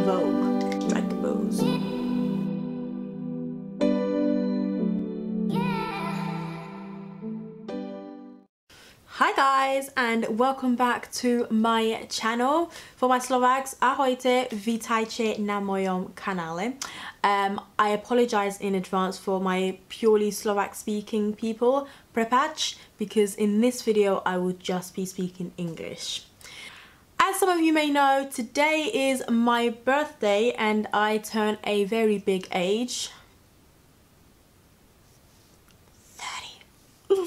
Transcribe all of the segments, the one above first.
Vogue. Strike the pose. Hi guys, and welcome back to my channel. For my Slovaks, ahojte, witajcie na mojom kanale. I apologize in advance for my purely Slovak speaking people, prepáč, because in this video I will just be speaking English. As some of you may know, today is my birthday and I turn a very big age. 30.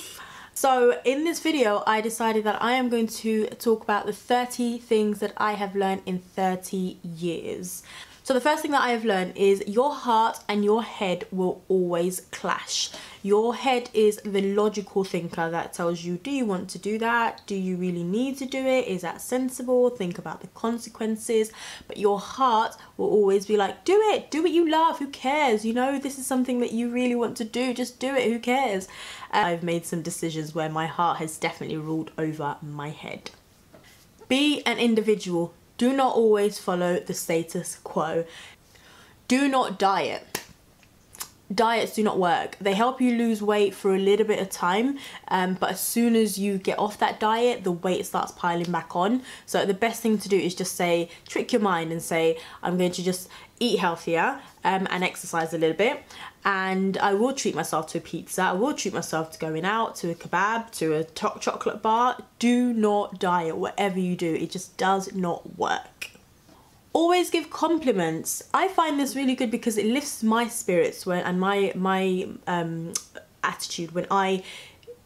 So in this video, I decided that I am going to talk about the 30 things that I have learned in 30 years. So the first thing that I have learned is your heart and your head will always clash. Your head is the logical thinker that tells you, do you want to do that? Do you really need to do it? Is that sensible? Think about the consequences. But your heart will always be like, do it, do what you love, who cares? You know, this is something that you really want to do, just do it, who cares? I've made some decisions where my heart has definitely ruled over my head. Be an individual. Do not always follow the status quo. Do not diet. Diets do not work. They help you lose weight for a little bit of time, but as soon as you get off that diet, the weight starts piling back on. So the best thing to do is just say, trick your mind and say, I'm going to just eat healthier and exercise a little bit, and I will treat myself to a pizza, I will treat myself to going out, to a kebab, to a chocolate bar. Do not diet. Whatever you do, it just does not work. Always give compliments. I find this really good because it lifts my spirits and my attitude when I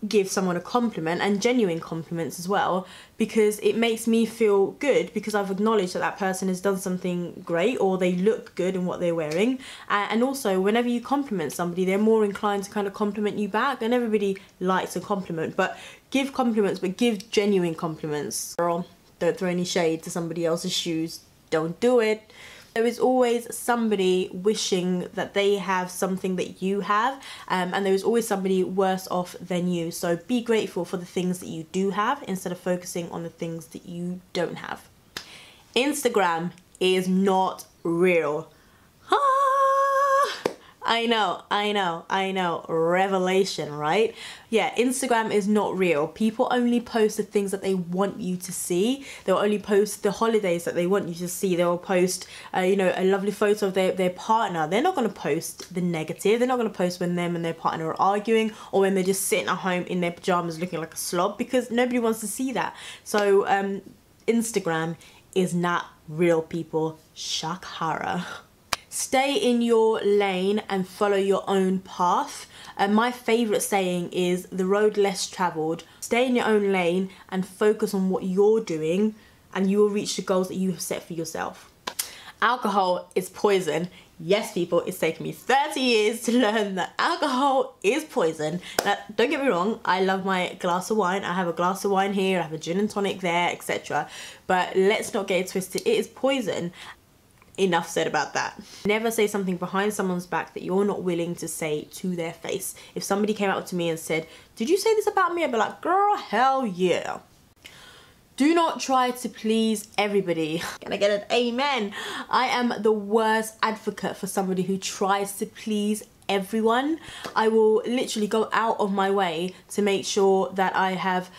give someone a compliment, and genuine compliments as well, because it makes me feel good because I've acknowledged that that person has done something great or they look good in what they're wearing. And also, whenever you compliment somebody, they're more inclined to kind of compliment you back, and everybody likes a compliment. But give compliments, but give genuine compliments. Girl, don't throw any shade to somebody else's shoes. Don't do it. There is always somebody wishing that they have something that you have, and there is always somebody worse off than you. So be grateful for the things that you do have instead of focusing on the things that you don't have. Instagram is not real. I know, revelation, right? Yeah, Instagram is not real. People only post the things that they want you to see. They'll only post the holidays that they want you to see. They'll post, you know, a lovely photo of their partner. They're not going to post the negative. They're not going to post when them and their partner are arguing, or when they're just sitting at home in their pajamas looking like a slob, because nobody wants to see that. So Instagram is not real, people. Shakhara. Stay in your lane and follow your own path. My favourite saying is the road less travelled. Stay in your own lane and focus on what you're doing, and you will reach the goals that you have set for yourself. Alcohol is poison. Yes, people, it's taken me 30 years to learn that alcohol is poison. Now, don't get me wrong, I love my glass of wine. I have a glass of wine here, I have a gin and tonic there, etc. But let's not get it twisted. It is poison. Enough said about that. Never say something behind someone's back that you're not willing to say to their face. If somebody came out to me and said, did you say this about me? I'd be like, girl, hell yeah. Do not try to please everybody. Can I get an amen? I am the worst advocate for somebody who tries to please everyone. I will literally go out of my way to make sure that I have,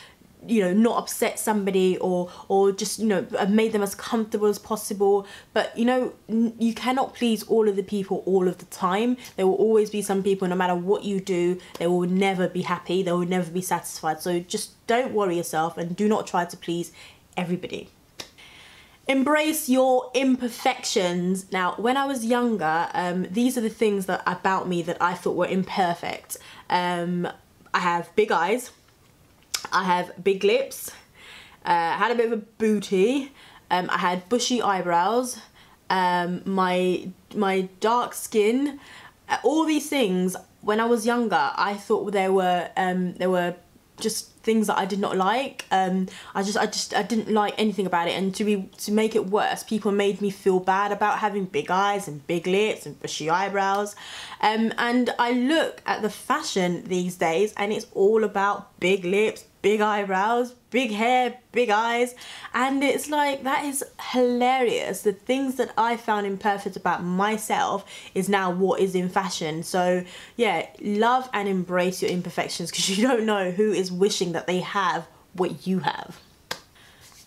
you know, not upset somebody or just, you know, I've made them as comfortable as possible. But, you know, you cannot please all of the people all of the time. There will always be some people, no matter what you do, they will never be happy. They will never be satisfied. So just don't worry yourself and do not try to please everybody. Embrace your imperfections. Now, when I was younger, these are the things that about me that I thought were imperfect. I have big eyes. I have big lips, I had a bit of a booty, I had bushy eyebrows, my dark skin. All these things, when I was younger, I thought they were just things that I did not like. I didn't like anything about it, and to make it worse, people made me feel bad about having big eyes and big lips and bushy eyebrows. And I look at the fashion these days and it's all about big lips, big eyebrows, big hair, big eyes, and it's like, that is hilarious. The things that I found imperfect about myself is now what is in fashion. So yeah, love and embrace your imperfections, because you don't know who is wishing that they have what you have.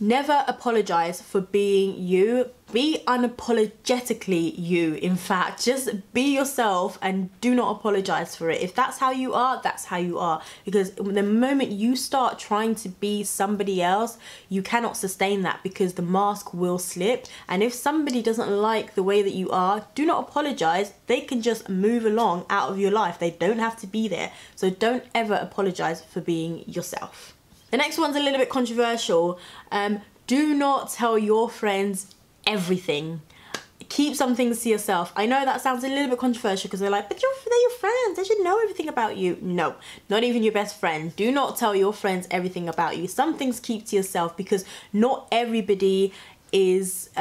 Never apologize for being you. Be unapologetically you. In fact, just be yourself and do not apologize for it. If that's how you are, that's how you are. Because the moment you start trying to be somebody else, you cannot sustain that, because the mask will slip. And if somebody doesn't like the way that you are, do not apologize. They can just move along out of your life. They don't have to be there. So don't ever apologize for being yourself. The next one's a little bit controversial. Do not tell your friends everything. Keep some things to yourself. I know that sounds a little bit controversial, because they're like, but they're your friends, they should know everything about you. No, not even your best friend. Do not tell your friends everything about you. Some things keep to yourself, because not everybody is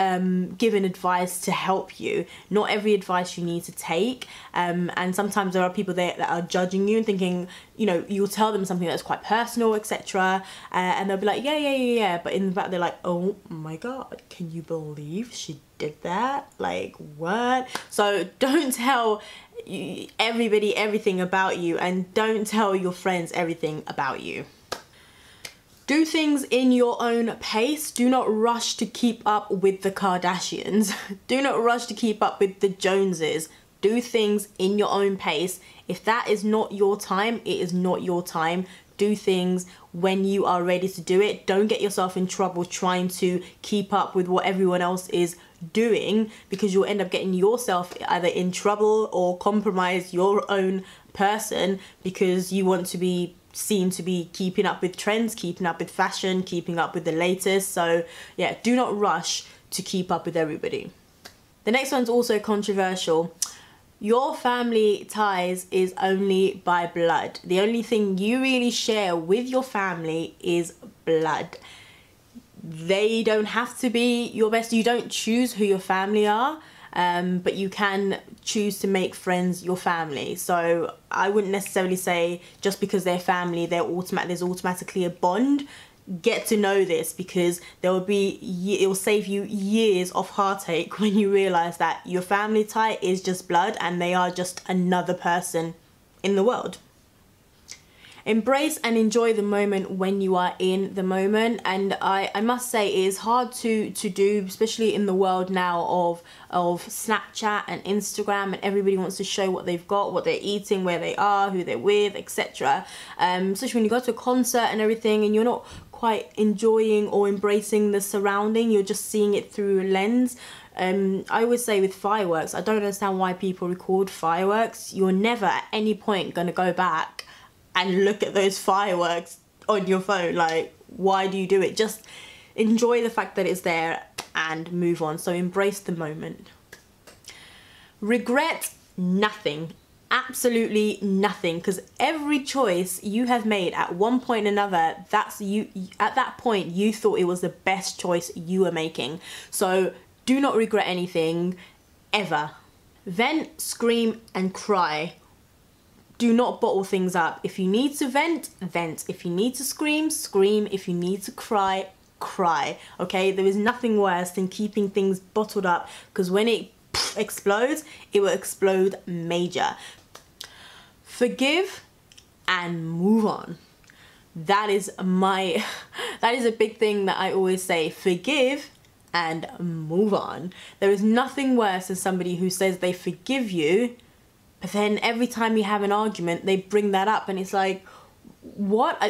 given advice to help you. Not every advice you need to take, and sometimes there are people there that are judging you and thinking, you know, you'll tell them something that's quite personal, etc., and they'll be like, yeah, but in the back they're like, oh my god, can you believe she did that? Like, what? So don't tell everybody everything about you, and don't tell your friends everything about you. Do things in your own pace. Do not rush to keep up with the Kardashians. Do not rush to keep up with the Joneses. Do things in your own pace. If that is not your time, it is not your time. Do things when you are ready to do it. Don't get yourself in trouble trying to keep up with what everyone else is doing, because you'll end up getting yourself either in trouble or compromise your own person, because you want to be seen to be keeping up with trends, keeping up with fashion, keeping up with the latest. So yeah, do not rush to keep up with everybody. The next one's also controversial. Your family ties is only by blood. The only thing you really share with your family is blood. They don't have to be your best. You don't choose who your family are, but you can choose to make friends your family. So I wouldn't necessarily say just because they're family, there's automatically a bond. Get to know this, because it will save you years of heartache when you realize that your family tie is just blood and they are just another person in the world. Embrace and enjoy the moment when you are in the moment. And I must say, it is hard to do, especially in the world now of Snapchat and Instagram, and everybody wants to show what they've got, what they're eating, where they are, who they're with, etc. Especially when you go to a concert and everything, and you're not quite enjoying or embracing the surrounding, you're just seeing it through a lens. I always say with fireworks, I don't understand why people record fireworks. You're never at any point going to go back and look at those fireworks on your phone. Like, why do you do it? Just enjoy the fact that it's there and move on. So embrace the moment. Regret nothing. Absolutely nothing, because every choice you have made at one point or another, that's you. At that point, you thought it was the best choice you were making. So do not regret anything, ever. Vent, scream, and cry. Do not bottle things up. If you need to vent, vent. If you need to scream, scream. If you need to cry, cry. Okay? There is nothing worse than keeping things bottled up, because when it explodes, it will explode major. Forgive and move on. That is a big thing that I always say. Forgive and move on. There is nothing worse than somebody who says they forgive you, but then every time you have an argument, they bring that up, and it's like, what?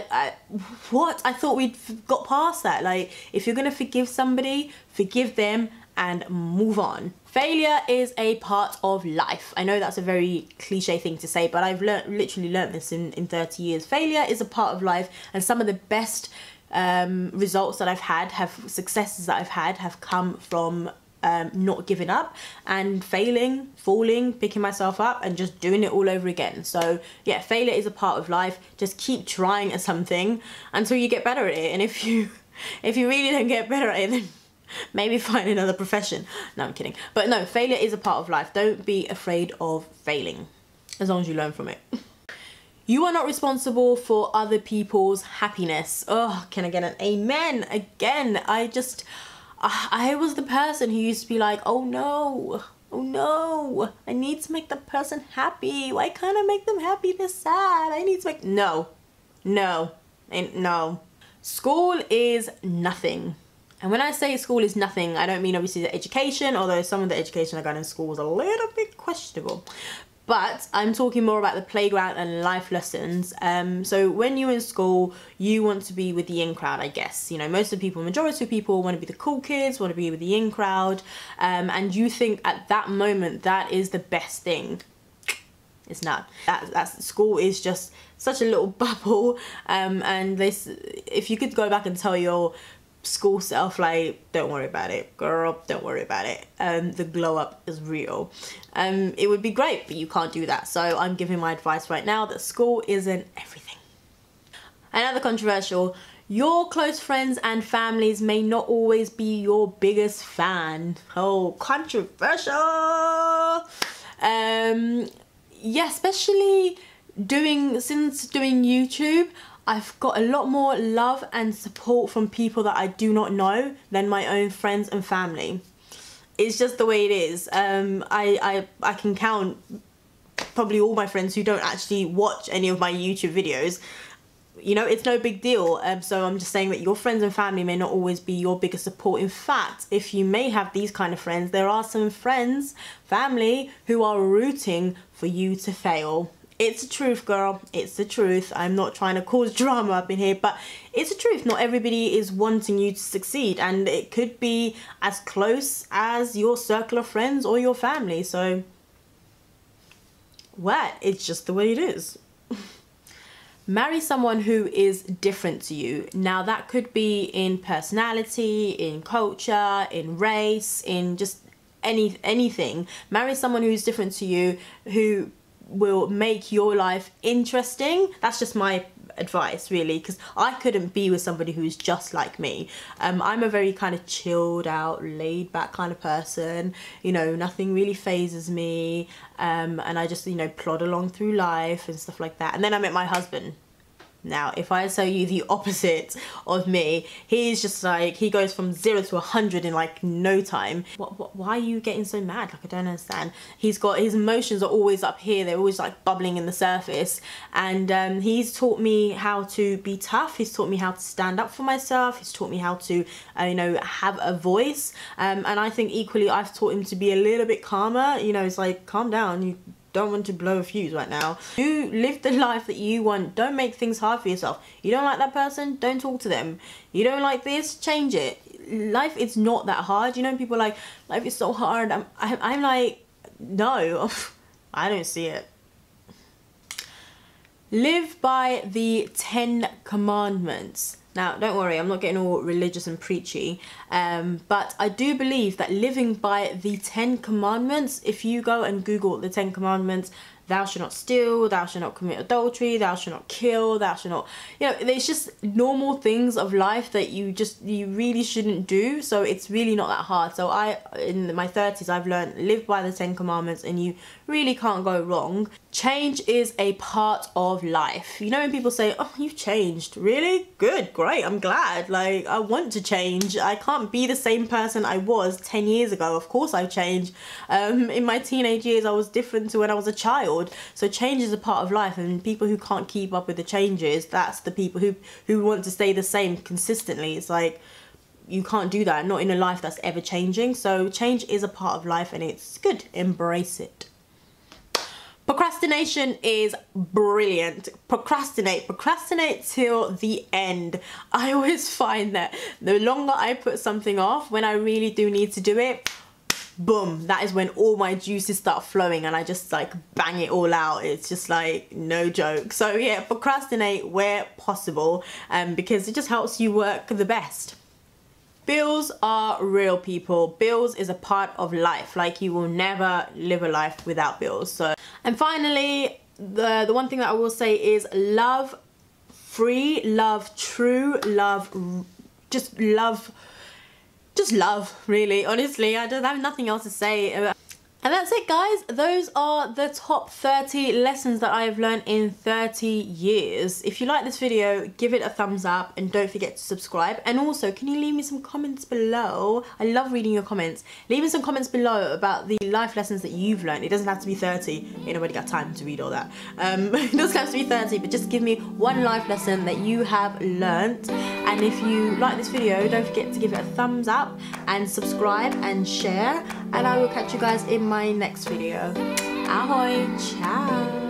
What? I thought we'd got past that. Like, if you're gonna forgive somebody, forgive them and move on. Failure is a part of life. I know that's a very cliche thing to say, but I've literally learned this in 30 years. Failure is a part of life, and some of the best results that I've had, successes that I've had, have come from not giving up and failing, falling, picking myself up and just doing it all over again. So yeah, failure is a part of life. Just keep trying at something until you get better at it. And if you really don't get better at it, then maybe find another profession. No, I'm kidding. But no, failure is a part of life. Don't be afraid of failing, as long as you learn from it. You are not responsible for other people's happiness. Oh, can I get an amen? Again, I was the person who used to be like, oh no, I need to make the person happy. Why can't I make them happy? They're sad. I need to make, no. School is nothing. And when I say school is nothing, I don't mean obviously the education, although some of the education I got in school was a little bit questionable. But I'm talking more about the playground and life lessons. So when you're in school, you want to be with the in crowd, I guess. You know, most of the people, majority of people want to be the cool kids, want to be with the in crowd. And you think at that moment, that is the best thing. It's not. That's school is just such a little bubble. And this, if you could go back and tell your school self, like, don't worry about it, girl, don't worry about it, the glow up is real, it would be great, but you can't do that. So I'm giving my advice right now that school isn't everything. Another controversial, your close friends and families may not always be your biggest fan. Oh, controversial. Yeah, especially since doing YouTube, I've got a lot more love and support from people that I do not know than my own friends and family. It's just the way it is. I can count probably all my friends who don't actually watch any of my YouTube videos. You know, it's no big deal. So I'm just saying that your friends and family may not always be your biggest support. In fact, if you may have these kind of friends, there are some friends, family, who are rooting for you to fail. It's the truth, girl. It's the truth. I'm not trying to cause drama up in here, but it's the truth. Not everybody is wanting you to succeed, and it could be as close as your circle of friends or your family. So, what? It's just the way it is. Marry someone who is different to you. Now, that could be in personality, in culture, in race, in just anything. Marry someone who's different to you, who will make your life interesting. That's just my advice, really, because I couldn't be with somebody who's just like me. I'm a very kind of chilled out, laid back kind of person. You know, nothing really phases me, and I just, you know, plod along through life and stuff like that. And then I met my husband. Now, if I tell you the opposite of me, he's just like, he goes from 0 to 100 in like no time. Why are you getting so mad? Like, I don't understand. He's got, his emotions are always up here. They're always like bubbling in the surface. And he's taught me how to be tough. He's taught me how to stand up for myself. He's taught me how to, you know, have a voice. And I think equally I've taught him to be a little bit calmer. You know, it's like, calm down. You don't want to blow a fuse right now. You live the life that you want. Don't make things hard for yourself. You don't like that person, don't talk to them. You don't like this, change it. Life is not that hard. You know, people are like, life is so hard. I'm like, no, I don't see it. Live by the 10 commandments. Now, don't worry, I'm not getting all religious and preachy, but I do believe that living by the 10 commandments, if you go and Google the 10 commandments, thou shalt not steal, thou shalt not commit adultery, thou shalt not kill, thou shalt not, you know, there's just normal things of life that you really shouldn't do. So it's really not that hard. So in my 30s, I've learned live by the 10 commandments and you really can't go wrong. Change is a part of life. You know, when people say, oh, you've changed. Really? Good, great, I'm glad. Like, I want to change. I can't be the same person I was 10 years ago. Of course I've changed. In my teenage years, I was different to when I was a child. So change is a part of life, and people who can't keep up with the changes, that's the people who want to stay the same consistently. It's like, you can't do that, not in a life that's ever changing. So change is a part of life and it's good. Embrace it. Procrastination is brilliant. Procrastinate till the end. I always find that the longer I put something off, when I really do need to do it, boom, that is when all my juices start flowing and I just like bang it all out. It's just like no joke. So yeah, procrastinate where possible, because it just helps you work the best. Bills are real, people. Bills is a part of life. Like, you will never live a life without bills. So, and finally, the one thing that I will say is love free, love true, love, just love, really. Honestly, I have nothing else to say. And And that's it, guys. Those are the top 30 lessons that I've learned in 30 years. If you like this video, give it a thumbs up and don't forget to subscribe. And also, can you leave me some comments below? I love reading your comments. Leave me some comments below about the life lessons that you've learned. It doesn't have to be 30. Ain't nobody got time to read all that. It doesn't have to be 30, but just give me one life lesson that you have learnt. And if you like this video, don't forget to give it a thumbs up and subscribe and share. And I will catch you guys in my next video. Ahoy, ciao.